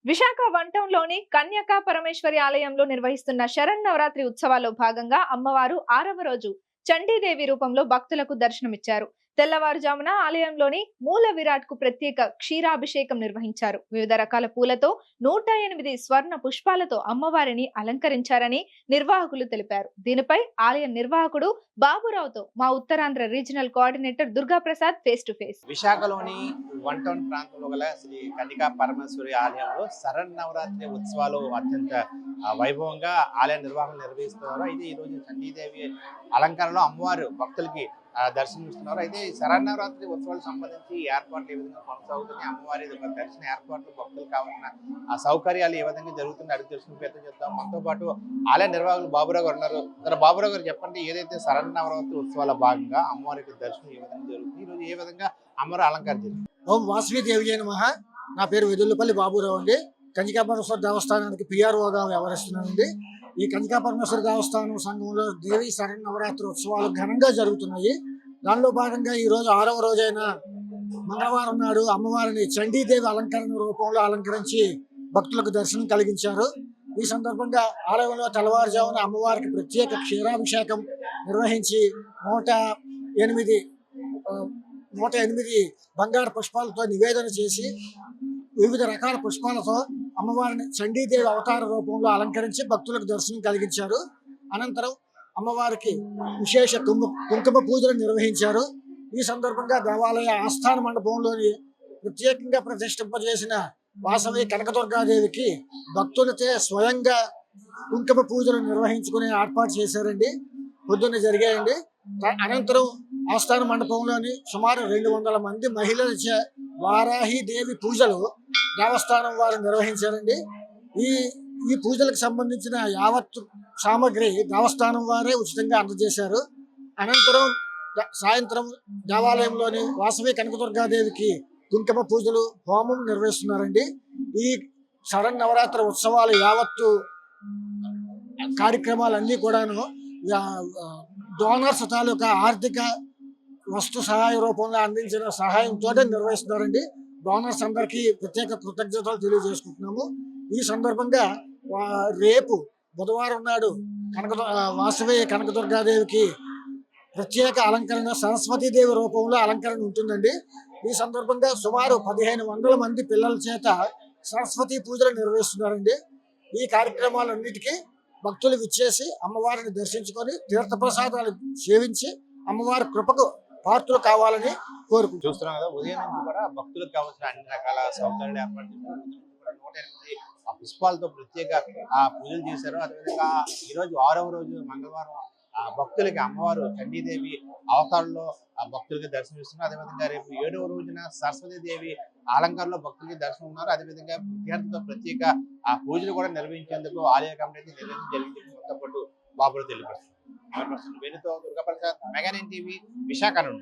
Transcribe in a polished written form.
Visakha one town లోని కన్యకా పరమేశ్వరి ఆలయంలో నిర్వహిస్తున్న శరన్నవరాత్రి ఉత్సవాల్లో భాగంగా అమ్మవారు 6వ రోజు చండీదేవి రూపంలో భక్తులకు దర్శనమిచ్చారు. తెల్లవారుజామున ఆలయంలోని మూల విరాట్ కు ప్రత్యేక క్షీరాభిషేకం నిర్వహించారు. వివిధ రకాల పూలతో 108 స్వర్ణ పుష్పాలతో అమ్మవారిని అలంకరించారని నిర్వాహకులు తెలిపారు. దీనిపై ఆలయ నిర్వాహకుడు బాబురావుతో మా Uttarandhra regional coordinator Durga Prasad face to face. విశాఖలోని వన్ టౌన్ ప్రాంతంలో గల శ్రీ కన్యకా పరమేశ్వరి ఆలయంలో శరన్నవరాత్రి ఉత్సవాలు అత్యంత వైభవంగా ఆలయ నిర్వాహకులు నిర్వహిస్తున్నారు. అయితే ఈ రోజు చండీదేవి అలంకరణలో అమ్మవారు భక్తులకి దర్శనమిస్తున్నారు. అయితే ఈ శరన్నవరాత్రి ఉత్సవాలకు సంబంధించి ఏర్పాట్లు ఏ విధంగా కొనసాగుతున్నాయి, అమ్మవారి దర్శన ఏర్పాట్లు, భక్తులకు కావాల్సిన సౌకర్యాలు ఏ విధంగా జరుగుతుంది అడిగి తెలుసుకునే ప్రయత్నం చేద్దాం. మనతో పాటు ఆలయ నిర్వాహకులు బాబురావు గారు ఉన్నారు. బాబురావు గారు చెప్పండి, ఏదైతే శరన్నవరాత్రి ఉత్సవాల భాగంగా అమ్మవారికి దర్శనం ఏ విధంగా జరుగుతుంది, ఈ రోజు ఏ విధంగా అమ్మవారు అలంకరించారు? ఓం వాసవి దేవి నమః. నా పేరు వెదుల్లపల్లి బాబురావు అండి. కన్యకా పరమేశ్వర దేవస్థానానికి పిఆర్ఓగా వ్యవహరిస్తున్నానండి. ఈ కన్యకా పరమేశ్వర దేవస్థానం సంఘంలో దేవి శరన్నవరాత్రి ఉత్సవాలు ఘనంగా జరుగుతున్నాయి. దానిలో భాగంగా ఈ రోజు 6వ రోజైన మంగళవారం నాడు అమ్మవారిని చండీదేవి అలంకరణ రూపంలో అలంకరించి భక్తులకు దర్శనం కలిగించారు. ఈ సందర్భంగా ఆలయంలో తెల్లవారుజామున అమ్మవారికి ప్రత్యేక క్షీరాభిషేకం నిర్వహించి 108 బంగారు పుష్పాలతో నివేదన చేసి వివిధ రకాల పుష్పాలతో అమ్మవారిని చండీదేవి అవతార రూపంలో అలంకరించి భక్తులకు దర్శనం కలిగించారు. అనంతరం అమ్మవారికి విశేష కుంకుమ పూజలు నిర్వహించారు. ఈ సందర్భంగా దేవాలయ ఆస్థాన మండపంలోని ప్రత్యేకంగా ప్రతిష్ఠింపజేసిన వాసవి కనకదుర్గాదేవికి భక్తులతో స్వయంగా కుంకుమ పూజలు నిర్వహించుకునే ఏర్పాటు చేశారండి. పొద్దున్న జరిగాయండి. అనంతరం ఆస్థాన మండపంలోని సుమారు 200 మంది మహిళలచే వారాహి దేవి పూజలు దేవస్థానం వారు నిర్వహించారండి. ఈ పూజలకు సంబంధించిన యావత్ సామగ్రి దేవస్థానం వారే ఉచితంగా అందజేశారు. అనంతరం సాయంత్రం దేవాలయంలోని వాసవి కనకదుర్గాదేవికి కుంకుమ పూజలు, హోమం నిర్వహిస్తున్నారండి. ఈ శరన్నవరాత్రి ఉత్సవాలు యావత్తు కార్యక్రమాలన్నీ కూడాను డోనర్స్ తాలూకా ఆర్థిక వస్తు సహాయ రూపంలో అందించిన సహాయంతో నిర్వహిస్తున్నారండి. డోనర్స్ అందరికీ ప్రత్యేక కృతజ్ఞతలు తెలియజేసుకుంటున్నాము. ఈ సందర్భంగా రేపు బుధవారం నాడు వాసవి కనకదుర్గాదేవికి ప్రత్యేక అలంకరణ సరస్వతీదేవి రూపంలో అలంకరణ ఉంటుందండి. ఈ సందర్భంగా సుమారు 1500 మంది పిల్లల చేత సరస్వతీ పూజలు నిర్వహిస్తున్నారండి. ఈ కార్యక్రమాలన్నిటికీ భక్తులు విచ్చేసి అమ్మవారిని దర్శించుకొని తీర్థప్రసాదాలు సేవించి అమ్మవారి కృపకు పాత్రలు కావాలని కోరుకుంటున్నాం. చూస్తున్నాం కదా, ఉదయం నుంచి కూడా భక్తులకు కావాల్సిన అన్ని రకాల సౌకర్యాలు ఏర్పాటు చేశారు. 108 పుష్పాలతో ప్రత్యేక పూజలు చేశారు. అదేవిధంగా ఈ రోజు 6వ రోజు మంగళవారం భక్తులకి అమ్మవారు చండీదేవి అవతారంలో భక్తులకి దర్శనమిస్తున్నారు. అదేవిధంగా రేపు 7వ రోజున సరస్వతీదేవి అలంకారంలో భక్తులకి దర్శనం ఉన్నారు. అదేవిధంగా విద్యార్థులతో ప్రత్యేక పూజలు కూడా నిర్వహించేందుకు ఆలయ కమిటీ నిర్వహించడం జరిగింది. మొత్తం పాటు బాబులు తెలియపరుస్తున్నారు. దుర్గా ప్రసాద్, మెగా 9 టీవీ, విశాఖ నుండి.